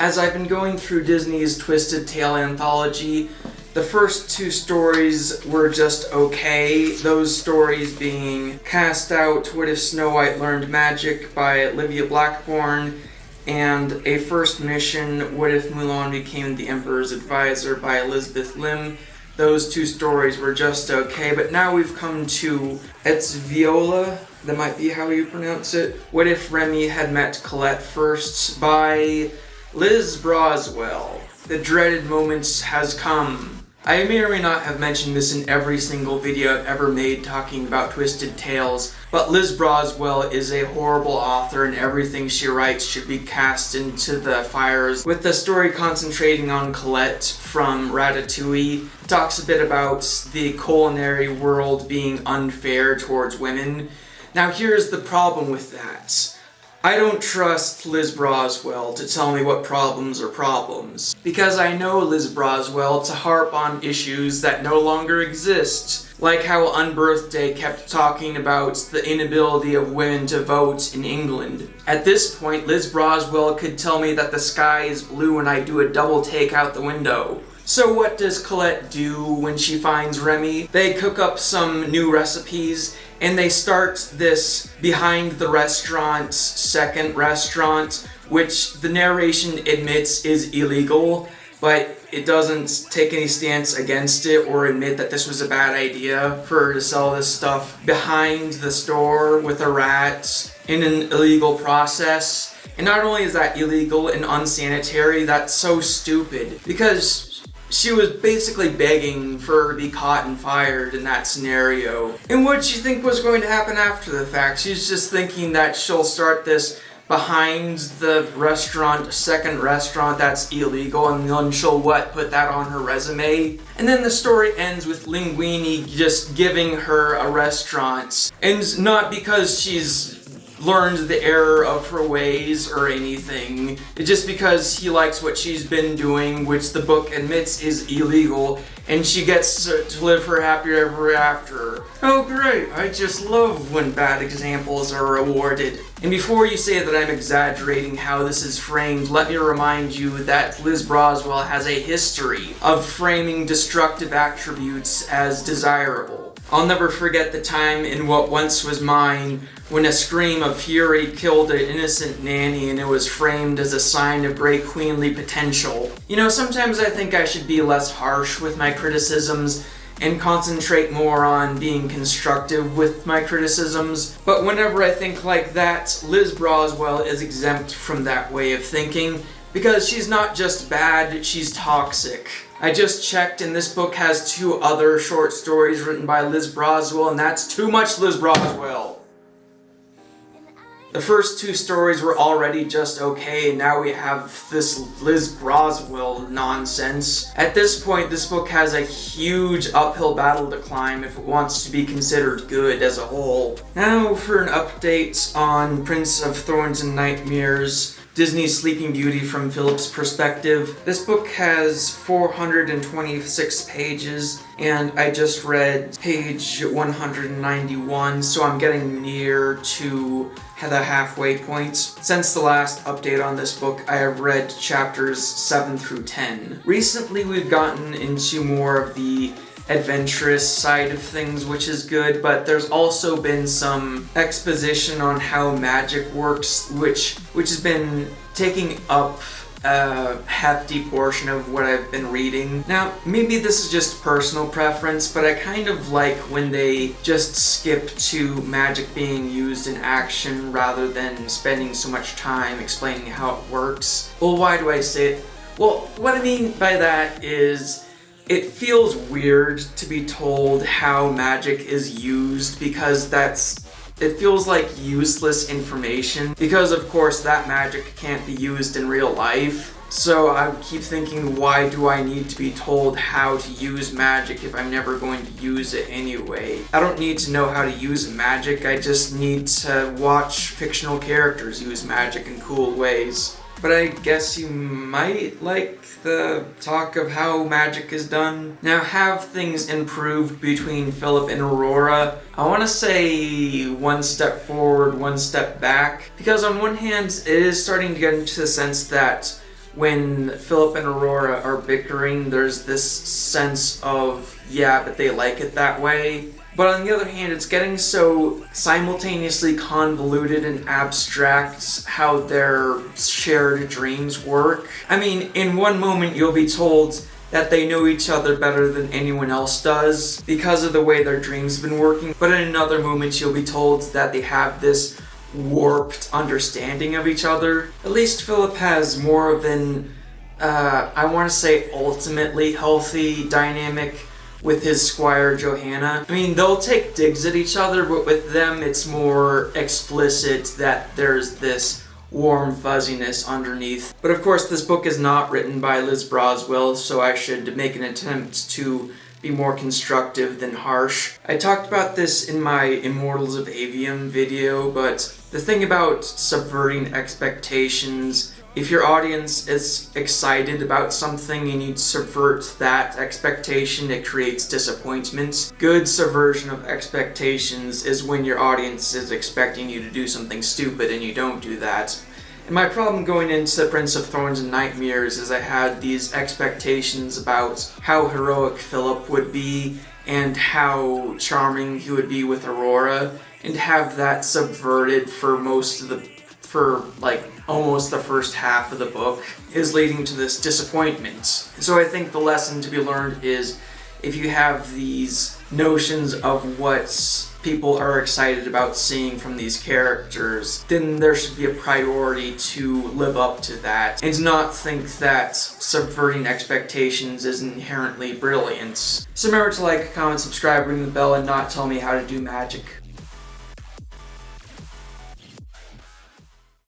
As I've been going through Disney's Twisted Tale Anthology, the first two stories were just okay, those stories being Cast Out, What If Snow White Learned Magic by Olivia Blackburn, and A First Mission, What If Mulan Became the Emperor's Advisor by Elizabeth Lim. Those two stories were just okay, but now we've come to It's Viola, that might be how you pronounce it, What If Remy Had Met Colette First by Liz Broswell. The dreaded moment has come. I may or may not have mentioned this in every single video I've ever made talking about Twisted Tales, but Liz Broswell is a horrible author and everything she writes should be cast into the fires. With the story concentrating on Colette from Ratatouille, it talks a bit about the culinary world being unfair towards women. Now here's the problem with that. I don't trust Liz Broswell to tell me what problems are problems, because I know Liz Broswell to harp on issues that no longer exist, like how Unbirthday kept talking about the inability of women to vote in England. At this point, Liz Broswell could tell me that the sky is blue and I do a double take out the window. So what does Colette do when she finds Remy? They cook up some new recipes and they start this behind the restaurant second restaurant, which the narration admits is illegal, but it doesn't take any stance against it or admit that this was a bad idea for her to sell this stuff behind the store with a rat in an illegal process. And not only is that illegal and unsanitary, that's so stupid, because she was basically begging for her to be caught and fired in that scenario. And what did she think was going to happen after the fact? She's just thinking that she'll start this behind the restaurant, second restaurant that's illegal, and then she'll put that on her resume. And then the story ends with Linguini just giving her a restaurant. And not because she's learned the error of her ways or anything. It's just because he likes what she's been doing, which the book admits is illegal, and she gets to live her happy ever after. Oh great, I just love when bad examples are rewarded. And before you say that I'm exaggerating how this is framed, let me remind you that Liz Broswell has a history of framing destructive attributes as desirable. I'll never forget the time in What Once Was Mine when a scream of fury killed an innocent nanny and it was framed as a sign of great queenly potential. You know, sometimes I think I should be less harsh with my criticisms and concentrate more on being constructive with my criticisms, but whenever I think like that, Liz Broswell is exempt from that way of thinking, because she's not just bad, she's toxic. I just checked and this book has 2 other short stories written by Liz Broswell, and that's too much Liz Broswell. The first 2 stories were already just okay, and now we have this Liz Broswell nonsense. At this point, this book has a huge uphill battle to climb if it wants to be considered good as a whole. Now for an update on Prince of Thorns and Nightmares, Disney's Sleeping Beauty from Philip's perspective. This book has 426 pages, and I just read page 191, so I'm getting near to the halfway point. Since the last update on this book, I have read chapters 7 through 10. Recently, we've gotten into more of the adventurous side of things, which is good, but there's also been some exposition on how magic works, which has been taking up a hefty portion of what I've been reading. Now, maybe this is just personal preference, but I kind of like when they just skip to magic being used in action rather than spending so much time explaining how it works. Well, why do I say it? Well, what I mean by that is it feels weird to be told how magic is used, because it feels like useless information, because of course that magic can't be used in real life. So I keep thinking, why do I need to be told how to use magic if I'm never going to use it anyway? I don't need to know how to use magic, I just need to watch fictional characters use magic in cool ways. But I guess you might like the talk of how magic is done. Now, have things improved between Philip and Aurora? I want to say one step forward, one step back, because on one hand, it is starting to get into the sense that when Philip and Aurora are bickering, there's this sense of, yeah, but they like it that way. But on the other hand, it's getting so simultaneously convoluted and abstract how their shared dreams work. I mean, in one moment you'll be told that they know each other better than anyone else does because of the way their dreams have been working, but in another moment you'll be told that they have this warped understanding of each other. At least Philip has more of an, I want to say ultimately healthy dynamic with his squire Johanna. I mean, they'll take digs at each other, but with them it's more explicit that there's this warm fuzziness underneath. But of course this book is not written by Liz Broswell, so I should make an attempt to be more constructive than harsh. I talked about this in my Immortals of Avium video, but the thing about subverting expectations, if your audience is excited about something and you subvert that expectation, it creates disappointment. Good subversion of expectations is when your audience is expecting you to do something stupid and you don't do that. And my problem going into The Prince of Thorns and Nightmares is I had these expectations about how heroic Philip would be and how charming he would be with Aurora, and have that subverted for almost the first half of the book is leading to this disappointment. So I think the lesson to be learned is, if you have these notions of what people are excited about seeing from these characters, then there should be a priority to live up to that, and not think that subverting expectations is inherently brilliant. So remember to like, comment, subscribe, ring the bell, and not tell me how to do magic.